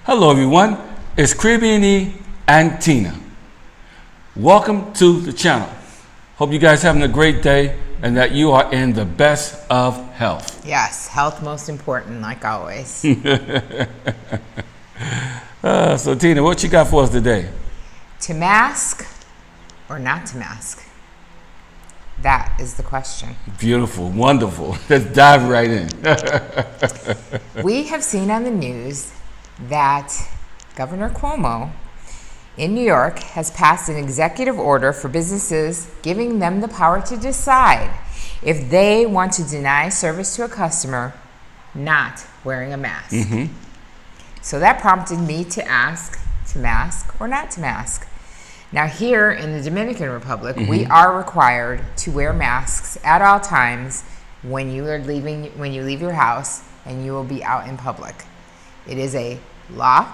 Hello everyone, it's Caribbean and Tina. Welcome to the channel. Hope you guys having a great day and that you are in the best of health. Yes, health most important, like always. So Tina, what you got for us today? To mask or not to mask? That is the question. Beautiful, wonderful. Let's dive right in. We have seen on the news that Governor Cuomo in New York has passed an executive order for businesses giving them the power to decide if they want to deny service to a customer not wearing a mask. Mm-hmm. So that prompted me to ask to mask or not to mask. Now here in the Dominican Republic, mm-hmm. we are required to wear masks at all times when you leave your house and you will be out in public. It is a law.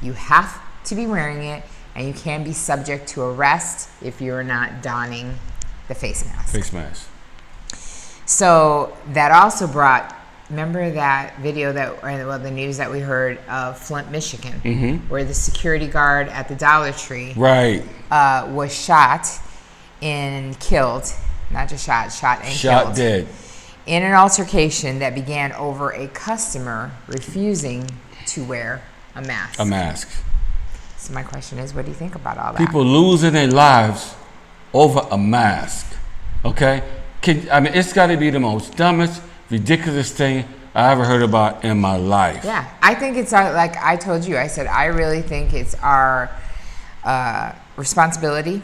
You have to be wearing it, and you can be subject to arrest if you're not donning the face mask. Face mask. So that also brought, remember that video the news that we heard of Flint, Michigan, mm-hmm. where the security guard at the Dollar Tree was shot and killed, not just shot and killed. Shot dead. In an altercation that began over a customer refusing to wear a mask. A mask. So my question is, what do you think about all that? People losing their lives over a mask. Okay? It's got to be the most dumbest, ridiculous thing I ever heard about in my life. Yeah, I think it's like I told you. I said I really think it's our responsibility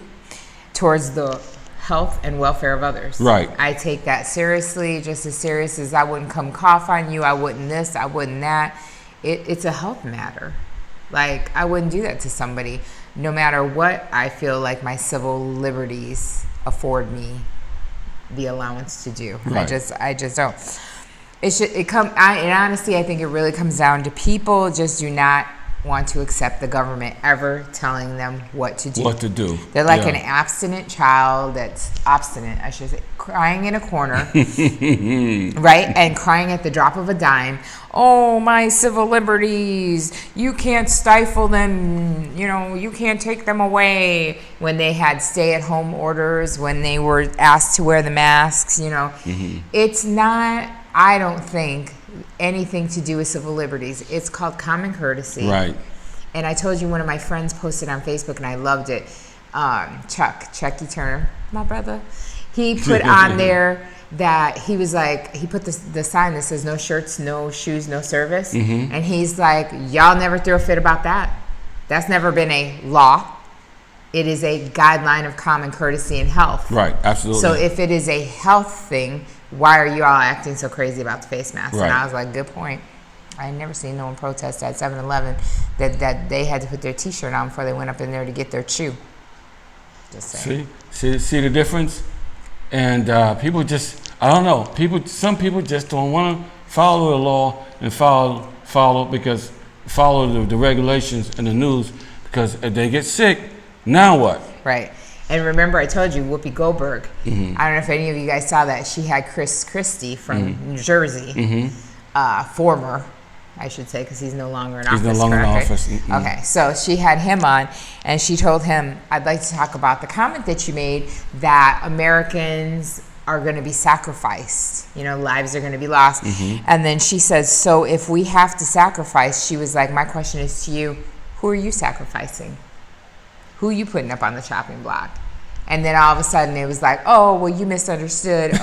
towards the health and welfare of others. Right. I take that seriously, just as serious as I wouldn't come cough on you, I wouldn't this, I wouldn't that. It's a health matter. Like, I wouldn't do that to somebody, no matter what I feel like my civil liberties afford me the allowance to do. Right. I just don't. And honestly, I think it really comes down to people just do not want to accept the government ever telling them what to do. What to do. They're like an abstinent child that's obstinate, I should say, crying in a corner, right? And crying at the drop of a dime. Oh, my civil liberties. You can't stifle them. You can't take them away. When they had stay-at-home orders, when they were asked to wear the masks, Mm-hmm. It's not, I don't think, anything to do with civil liberties. It's called common courtesy. Right. And I told you one of my friends posted on Facebook and I loved it. Chucky Turner, my brother. He put on there that he was like, he put the sign that says no shirts, no shoes, no service. Mm-hmm. And he's like, y'all never threw a fit about that. That's never been a law. It is a guideline of common courtesy and health. Right, absolutely. So if it is a health thing, why are you all acting so crazy about the face mask? Right. And I was like, good point. I had never seen no one protest at 7-Eleven that they had to put their T-shirt on before they went up in there to get their chew. Just saying. See the difference? And people just, I don't know. Some people just don't want to follow the law and follow the regulations and the news, because if they get sick, now what? Right. And remember, I told you, Whoopi Goldberg, mm-hmm. I don't know if any of you guys saw that, she had Chris Christie from mm-hmm. New Jersey, mm-hmm. Former, I should say, because he's no longer in office. He's no longer in office. Mm-hmm. Okay, so she had him on, and she told him, I'd like to talk about the comment that you made that Americans are going to be sacrificed. Lives are going to be lost. Mm-hmm. And then she says, so if we have to sacrifice, she was like, my question is to you, who are you sacrificing? Who you putting up on the chopping block? And then all of a sudden it was like, oh, well, you misunderstood. This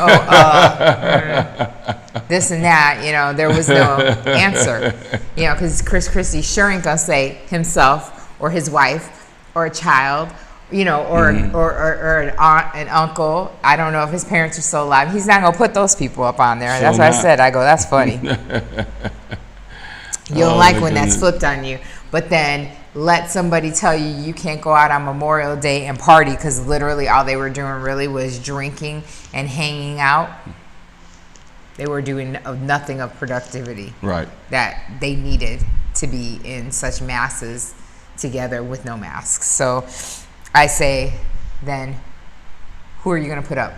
and that. There was no answer. Because Chris Christie sure ain't gonna say himself or his wife or a child, or mm-hmm. or an aunt, an uncle. I don't know if his parents are still alive. He's not gonna put those people up on there. That's what I said. I go, that's funny. You don't like when that's flipped on you, but then let somebody tell you can't go out on Memorial Day and party because literally all they were doing really was drinking and hanging out. They were doing nothing of productivity. Right. That they needed to be in such masses together with no masks. So I say, then, who are you going to put up?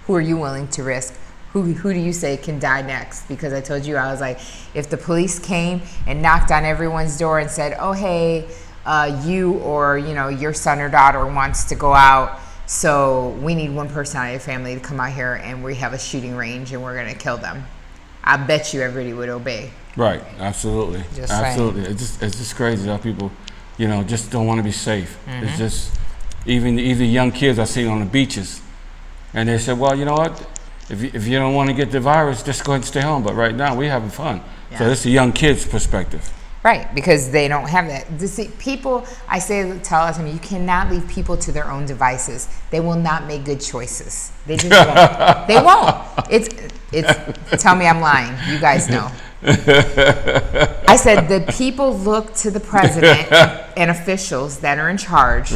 Who are you willing to risk? who do you say can die next? Because I told you, I was like, if the police came and knocked on everyone's door and said, oh, hey, you or, your son or daughter wants to go out, so we need one person out of your family to come out here and we have a shooting range and we're going to kill them. I bet you everybody would obey. Right, absolutely. Absolutely. It's just crazy how people, just don't want to be safe. It's just, even young kids I see on the beaches, and they said, well, you know what? If you don't want to get the virus, just go ahead and stay home. But right now, we're having fun. Yeah. So it's a young kid's perspective. Right, because they don't have that. People, tell us, you cannot leave people to their own devices. They will not make good choices. They just won't. They won't. It's. Tell me I'm lying. You guys know. I said the people look to the president and officials that are in charge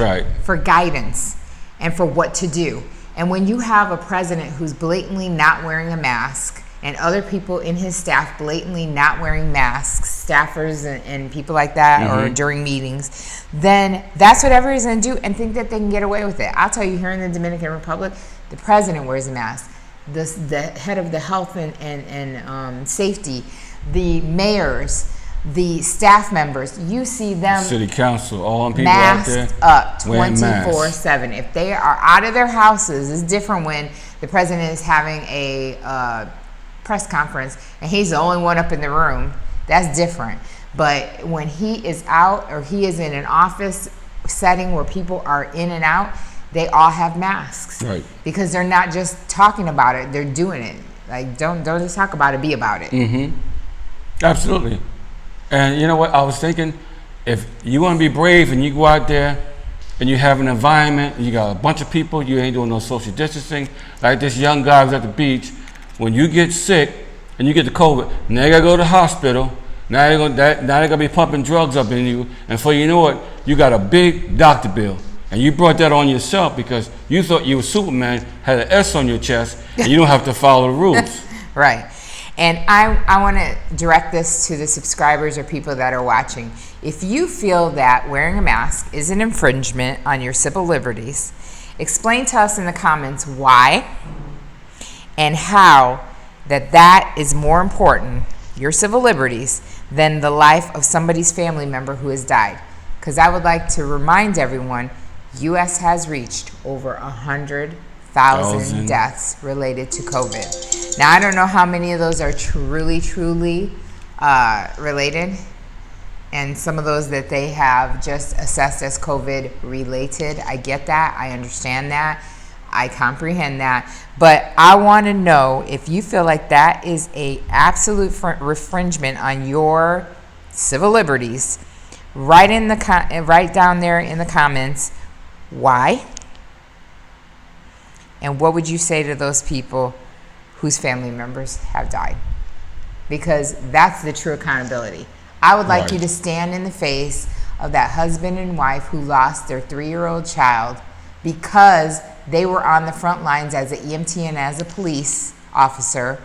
for guidance and for what to do. And when you have a president who's blatantly not wearing a mask and other people in his staff blatantly not wearing masks, staffers and people like that, or during meetings, then that's what everybody's going to do and think that they can get away with it. I'll tell you, here in the Dominican Republic, the president wears a mask. The head of the health and safety, the mayors, the staff members, you see them city council, all them people out there masked up 24/7. If they are out of their houses, it's different when the president is having a press conference and he's the only one up in the room. That's different. But when he is out or he is in an office setting where people are in and out, they all have masks. Right. Because they're not just talking about it, they're doing it. Like, don't just talk about it, be about it. Absolutely. And you know what? I was thinking, if you want to be brave and you go out there and you have an environment, and you got a bunch of people, you ain't doing no social distancing, like this young guy was at the beach, when you get sick and you get the COVID, now you got to go to the hospital, now they're going to be pumping drugs up in you, and before you know it, you got a big doctor bill. And you brought that on yourself because you thought you were Superman, had an S on your chest, and you don't have to follow the rules. Right. And I want to direct this to the subscribers or people that are watching. If you feel that wearing a mask is an infringement on your civil liberties, explain to us in the comments why and how that is more important, your civil liberties, than the life of somebody's family member who has died. Because I would like to remind everyone, U.S. has reached over 100,000 deaths related to COVID. Now, I don't know how many of those are truly related, and some of those that they have just assessed as COVID related. I get that. I understand that. I comprehend that. But I want to know if you feel like that is a absolute infringement on your civil liberties. Write down there in the comments why, and what would you say to those people whose family members have died? Because that's the true accountability. I would like you to stand in the face of that husband and wife who lost their 3-year-old child because they were on the front lines as an EMT and as a police officer,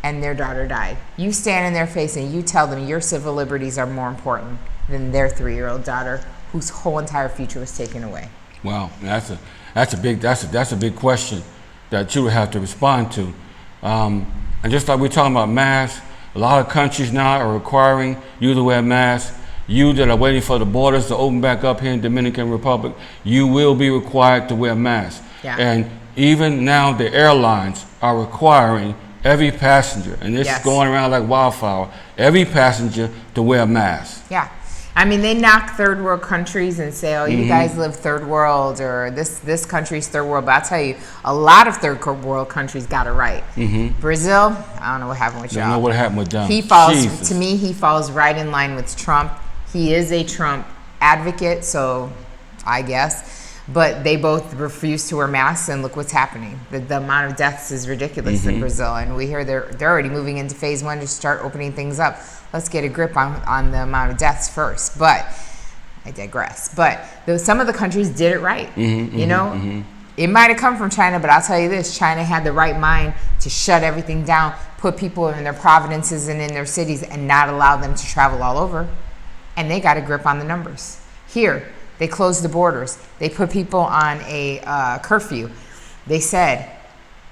and their daughter died. You stand in their face and you tell them your civil liberties are more important than their 3-year-old daughter whose whole entire future was taken away. Wow, that's a big question that you would have to respond to. And just like we're talking about masks, a lot of countries now are requiring you to wear masks. You that are waiting for the borders to open back up here in Dominican Republic, you will be required to wear masks. Yeah. And even now the airlines are requiring every passenger, and this is going around like wildfire, every passenger to wear a mask. Yeah. I mean, they knock third world countries and say, oh, you guys live third world, or this country's third world. But I'll tell you, a lot of third world countries got it right. Brazil, I don't know what happened with y'all. I don't know what happened with them. He falls, to me, he falls right in line with Trump. He is a Trump advocate, so I guess. But they both refuse to wear masks, and look what's happening. The amount of deaths is ridiculous in Brazil, and we hear they're already moving into phase 1 to start opening things up. Let's get a grip on the amount of deaths first. But I digress. But some of the countries did it right. It might have come from China, but I'll tell you this: China had the right mind to shut everything down, put people in their provinces and in their cities, and not allow them to travel all over. And they got a grip on the numbers. Here, they closed the borders. They put people on a curfew. They said,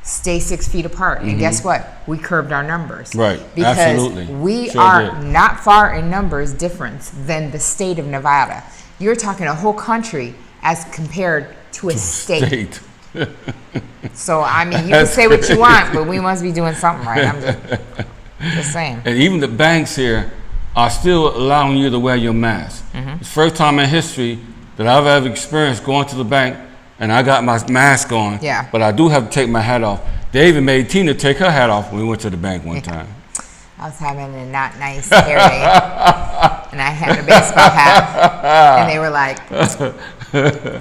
stay 6 feet apart. And guess what? We curbed our numbers. Right. Because Absolutely. we Sure are did. not far in numbers difference than the state of Nevada. You're talking a whole country as compared to a state. So, I mean, you can say what you want, but we must be doing something right. I'm just saying. And even the banks here are still allowing you to wear your mask. It's the first time in history that I've ever experienced going to the bank and I got my mask on, Yeah. but I do have to take my hat off. They even made Tina take her hat off when we went to the bank one time. I was having a not nice hair day, and I had a baseball hat, and they were like,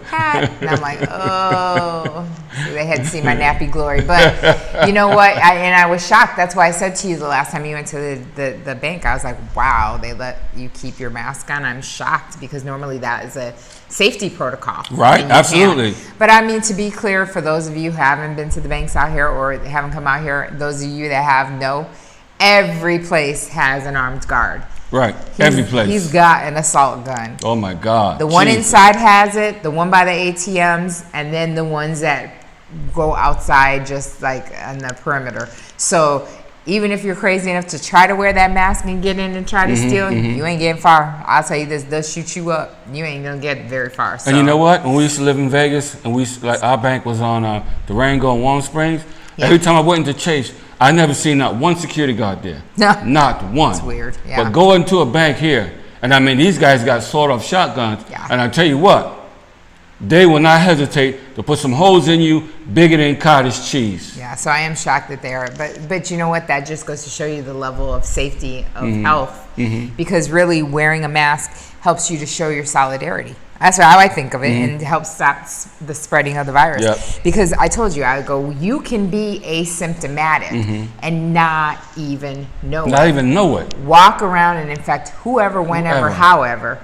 hat, and I'm like, oh, so they had to see my nappy glory. But you know what? I was shocked. That's why I said to you the last time you went to the bank, I was like, wow, they let you keep your mask on. I'm shocked because normally that is a safety protocol. Right, absolutely. But I mean, to be clear, for those of you who haven't been to the banks out here or haven't come out here, those of you that have, know, every place has an armed guard. Right, every place. He's got an assault gun. Oh my God. The one Jesus. inside has it, the one by the ATMs, and then the ones that go outside just like on the perimeter. So even if you're crazy enough to try to wear that mask and get in and try to steal, you ain't getting far. I'll tell you this, they'll shoot you up. You ain't gonna get very far. So. And you know what? When we used to live in Vegas, and like our bank was on Durango and Warm Springs, every time I went into Chase, I never seen not one security guard there. No. Not one. It's weird, yeah. But go into a bank here, and I mean, these guys got sawed-off shotguns, and I tell you what, they will not hesitate to put some holes in you bigger than cottage cheese. Yeah, so I am shocked that they are. But you know what? That just goes to show you the level of safety of health. Because really wearing a mask helps you to show your solidarity. That's how I think of it, and helps stop the spreading of the virus. Yep. Because I told you, I go, you can be asymptomatic and not even know it. Not even know it. Walk around and infect whoever, whenever, however,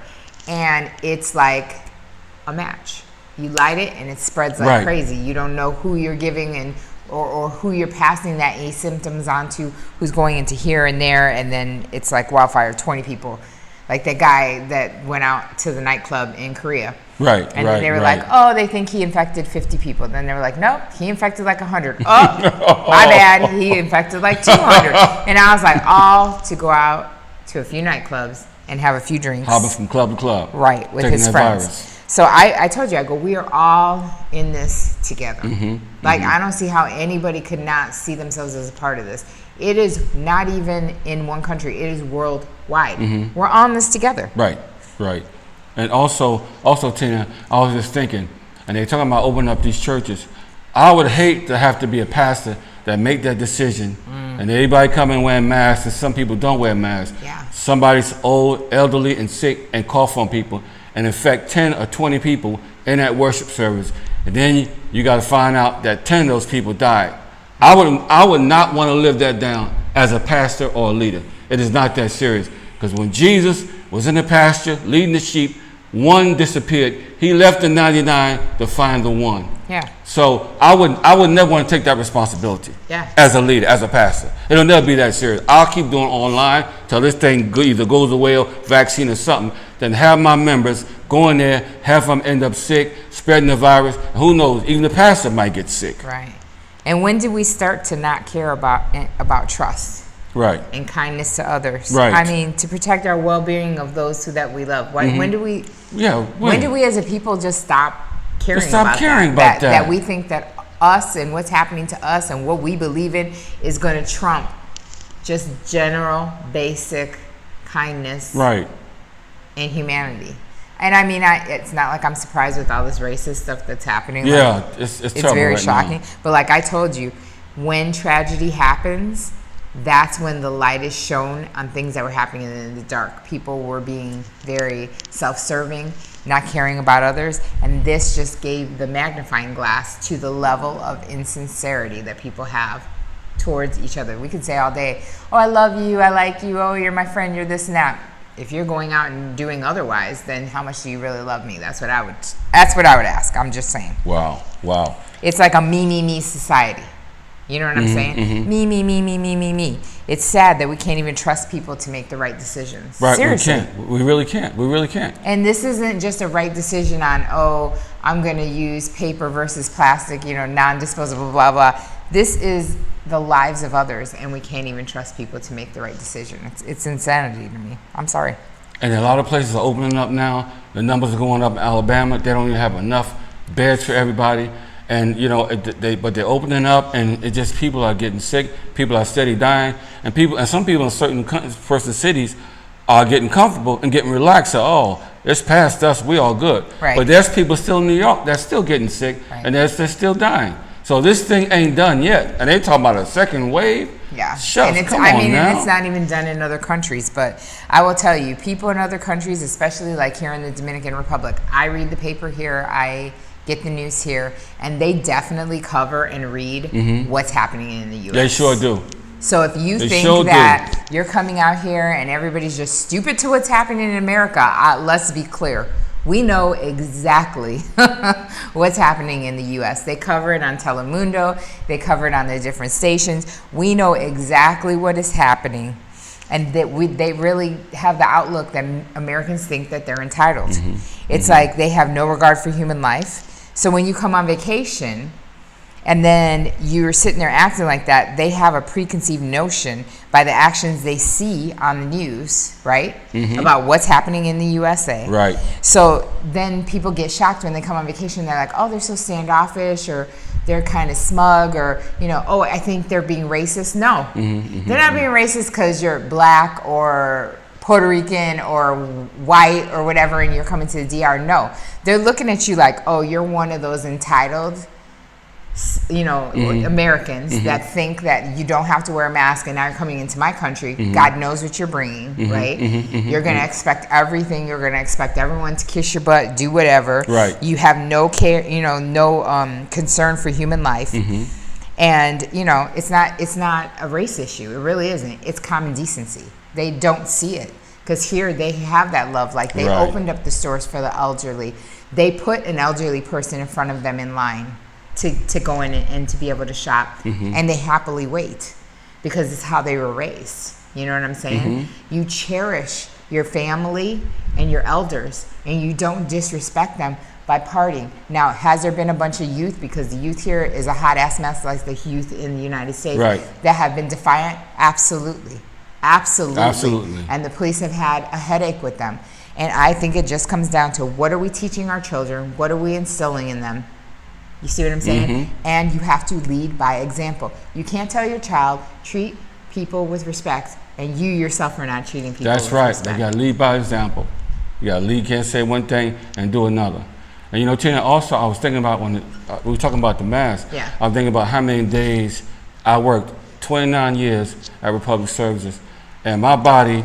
and it's like a match. You light it and it spreads like crazy. You don't know who you're giving and or who you're passing that asymptoms onto, who's going into here and there, and then it's like wildfire, 20 people. Like that guy that went out to the nightclub in Korea. Right, and then they were like, oh, they think he infected 50 people. Then they were like, nope, he infected like 100. Oh, my bad, he infected like 200. And I was like, all to go out to a few nightclubs and have a few drinks. Hopping from club to club. Right, with his friends. So I told you, I go, we are all in this together. Like, I don't see how anybody could not see themselves as a part of this. It is not even in one country. It is worldwide. We're on this together. Right, right. And also, Tina, I was just thinking, and they're talking about opening up these churches. I would hate to have to be a pastor that make that decision, and everybody come in wearing masks, and some people don't wear masks. Yeah. Somebody's old, elderly, and sick, and cough on people, and infect 10 or 20 people in that worship service, and then you got to find out that 10 of those people died. I would not want to live that down as a pastor or a leader. It is not that serious, because when Jesus was in the pasture leading the sheep, one disappeared. He left the 99 to find the one. Yeah. So I would never want to take that responsibility. Yeah. As a leader, as a pastor, it'll never be that serious. I'll keep doing online till this thing either goes away or vaccine or something. Then have my members go in there, have them end up sick, spreading the virus. Who knows? Even the pastor might get sick. Right. And when did we start to not care about trust? Right. And kindness to others. Right. I mean, to protect our well-being of those that we love. When do we? Yeah. When do we, as a people, just stop caring? Just stop about caring that? about that. That we think that us and what's happening to us and what we believe in is going to trump just general, basic kindness. Right. And humanity. And I mean, it's not like I'm surprised with all this racist stuff that's happening. Yeah, like, it's very right shocking. now. But like I told you, when tragedy happens, that's when the light is shown on things that were happening in the dark. People were being very self-serving, not caring about others, and this just gave the magnifying glass to the level of insincerity that people have towards each other. We could say all day, oh, I love you, I like you, oh, you're my friend, you're this and that. If you're going out and doing otherwise, then how much do you really love me? That's what I would ask. I'm just saying. Wow. It's like a me society. You know what I'm saying? Me. It's sad that we can't even trust people to make the right decisions. Right, Seriously. we can't. We really can't. And this isn't just a right decision on, oh, I'm going to use paper versus plastic, non-disposable, blah, blah. this is the lives of others, and we can't even trust people to make the right decision. It's insanity to me. I'm sorry. And a lot of places are opening up now. The numbers are going up in Alabama. They don't even have enough beds for everybody. And you know, but they're opening up, and it just people are getting sick. People are steady dying, and some people in certain cities are getting comfortable and getting relaxed. So, oh, it's past us. We all good. Right. But there's people still in New York that's still getting sick, and they're still dying. So this thing ain't done yet, and they talking about a second wave. Yeah, Shucks, and come on and now. it's not even done in other countries. But I will tell you, people in other countries, especially like here in the Dominican Republic, I read the paper here, I get the news here, and they definitely cover and read what's happening in the U.S. They sure do. So if you think that you're coming out here and everybody's just stupid to what's happening in America, let's be clear. We know exactly what's happening in the U.S. They cover it on Telemundo. They cover it on the different stations. We know exactly what is happening, and that they really have the outlook that Americans think that they're entitled. It's like they have no regard for human life. So when you come on vacation and then you're sitting there acting like that, they have a preconceived notion by the actions they see on the news, right? About what's happening in the USA. Right. So then people get shocked when they come on vacation. They're like, oh, they're so standoffish, or they're kind of smug, or, you know, oh, I think they're being racist. No, they're not being racist because you're black or Puerto Rican or white or whatever and you're coming to the DR. No, they're looking at you like, oh, you're one of those entitled, you know, Americans that think that you don't have to wear a mask, and now you're coming into my country. God knows what you're bringing, right? You're going to expect everything. You're going to expect everyone to kiss your butt, do whatever. Right. You have no care, you know, no concern for human life. And, you know, it's not a race issue. It really isn't. It's common decency. They don't see it because here they have that love. Like they opened up the stores for the elderly. They put an elderly person in front of them in line to go in and to be able to shop, and they happily wait because it's how they were raised. You know what I'm saying? You cherish your family and your elders, and you don't disrespect them by partying. Now, has there been a bunch of youth, because the youth here is a hot ass mess like the youth in the United States, that have been defiant? Absolutely. And the police have had a headache with them. And I think it just comes down to, what are we teaching our children? What are we instilling in them? You see what I'm saying? And you have to lead by example. You can't tell your child, treat people with respect, and you yourself are not treating people with respect. You got to lead by example. You got to lead, can't say one thing and do another. And you know, Tina, also I was thinking about when we were talking about the mask, I was thinking about how many days I worked 29 years at Republic Services, and my body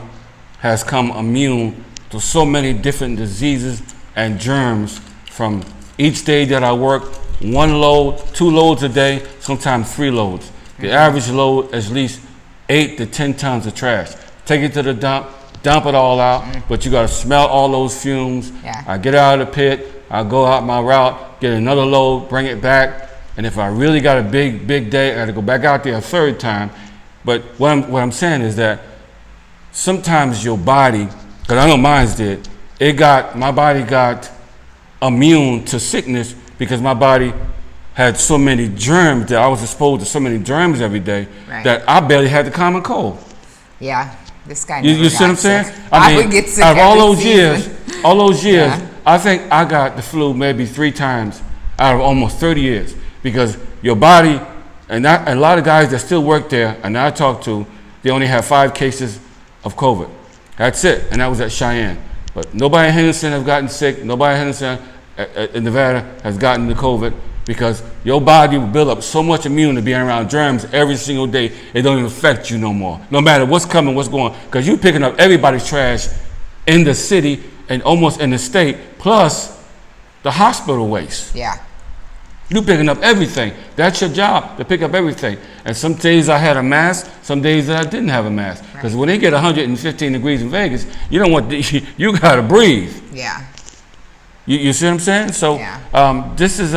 has come immune to so many different diseases and germs from each day that I worked. 1 load, 2 loads a day, sometimes 3 loads. The average load is at least 8 to 10 tons of trash. Take it to the dump it all out, but you gotta smell all those fumes. I get out of the pit, I go out my route, get another load, bring it back, and if I really got a big day, I gotta go back out there a 3rd time. But what I'm saying is that sometimes your body, because I know mine's did, my body got immune to sickness because my body had so many germs that I was exposed to so many germs every day that I barely had the common cold. Yeah, this guy. You see what I'm saying? Sick. I would get sick out of all those years, Yeah. I think I got the flu maybe 3 times out of almost 30 years, because your body, and a lot of guys that still work there, and I talk to, they only have 5 cases of COVID. That's it, and that was at Cheyenne. But nobody in Henderson has gotten sick. Nobody in Henderson in Nevada has gotten the COVID, because your body will build up so much immune to being around germs every single day, it don't even affect you no more. No matter what's coming, what's going, because you're picking up everybody's trash in the city and almost in the state, plus the hospital waste. Yeah. You picking up everything. That's your job, to pick up everything. And some days I had a mask, some days that I didn't have a mask. Because when they get 115 degrees in Vegas, you don't want you gotta breathe. Yeah. You see what I'm saying? So this is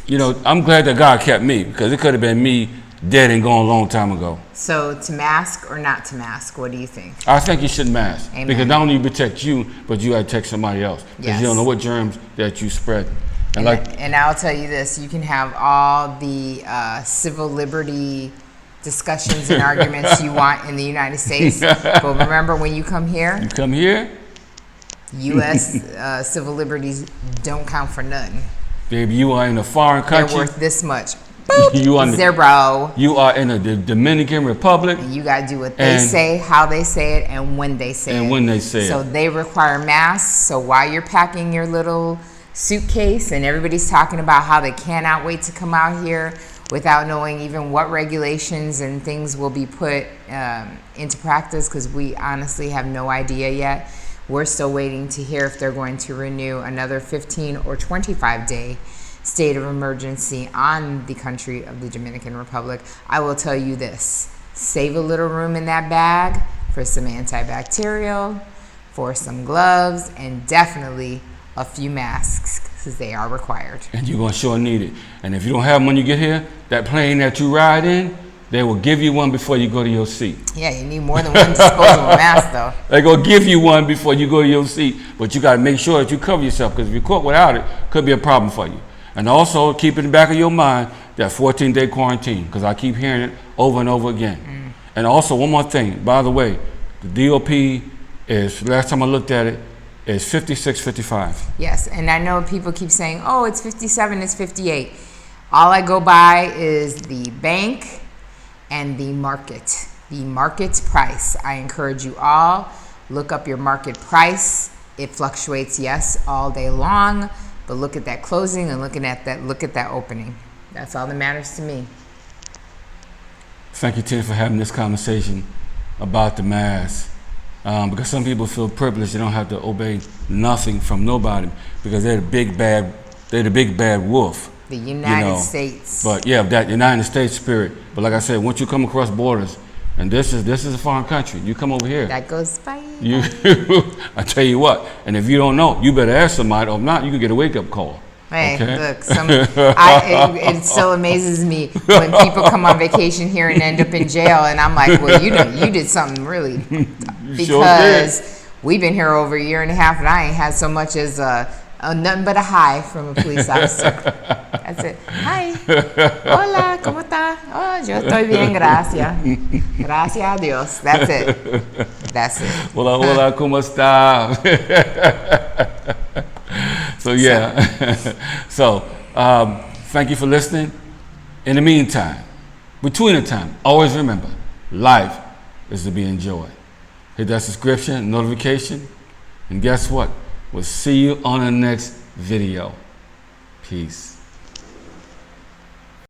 you know, I'm glad that God kept me, because it could have been me dead and gone a long time ago. So to mask or not to mask, what do you think? I think you should mask. Amen. Because not only you protect you, but you gotta protect somebody else. Because you don't know what germs that you spread. And I'll tell you this: you can have all the civil liberty discussions and arguments you want in the United States, but remember, when you come here, U.S. Civil liberties don't count for nothing. Baby, you are in a foreign country. They're worth this much. Boop, zero. You are in the Dominican Republic. And you got to do what they say, how they say it, and when they say it. So they require masks. So while you're packing your little suitcase and everybody's talking about how they cannot wait to come out here without knowing even what regulations and things will be put into practice, because we honestly have no idea yet. We're still waiting to hear if they're going to renew another 15 or 25-day state of emergency on the country of the Dominican Republic. I will tell you this: save a little room in that bag for some antibacterial, for some gloves, and definitely a few masks, because they are required. And you're going to sure need it. And if you don't have them when you get here, that plane that you ride in, they will give you one before you go to your seat. Yeah, you need more than one disposable mask, though. They're going to give you one before you go to your seat. But you got to make sure that you cover yourself, because if you're caught without it, could be a problem for you. And also keep in the back of your mind that 14-day quarantine, because I keep hearing it over and over again. And also, one more thing. By the way, the DOP is, last time I looked at it, is 56.55. Yes, and I know people keep saying, oh, it's 57, it's 58. All I go by is the bank and the market price. I encourage you all, look up your market price. It fluctuates, yes, all day long, but look at that closing and look at that opening. That's all that matters to me. Thank you, Tina, for having this conversation about the mask. Because some people feel privileged; they don't have to obey nothing from nobody because they're the big bad wolf. The United States. But yeah, that United States spirit. But like I said, once you come across borders, and this is a foreign country, you come over here. That goes by. I tell you what, and if you don't know, you better ask somebody, or if not, you can get a wake up call. Hey, okay? Look, it still amazes me when people come on vacation here and end up in jail, and I'm like, well, you did something really, because we've been here over a year and a half, and I ain't had so much as nothing but a hi from a police officer. That's it. Hi. Hola, ¿cómo está? Oh, yo estoy bien, gracias. Gracias a Dios. That's it. Hola, hola, ¿cómo está? So yeah, thank you for listening. In the meantime, between the time, always remember, life is to be enjoyed. Hit that subscription, notification, and guess what? We'll see you on the next video. Peace.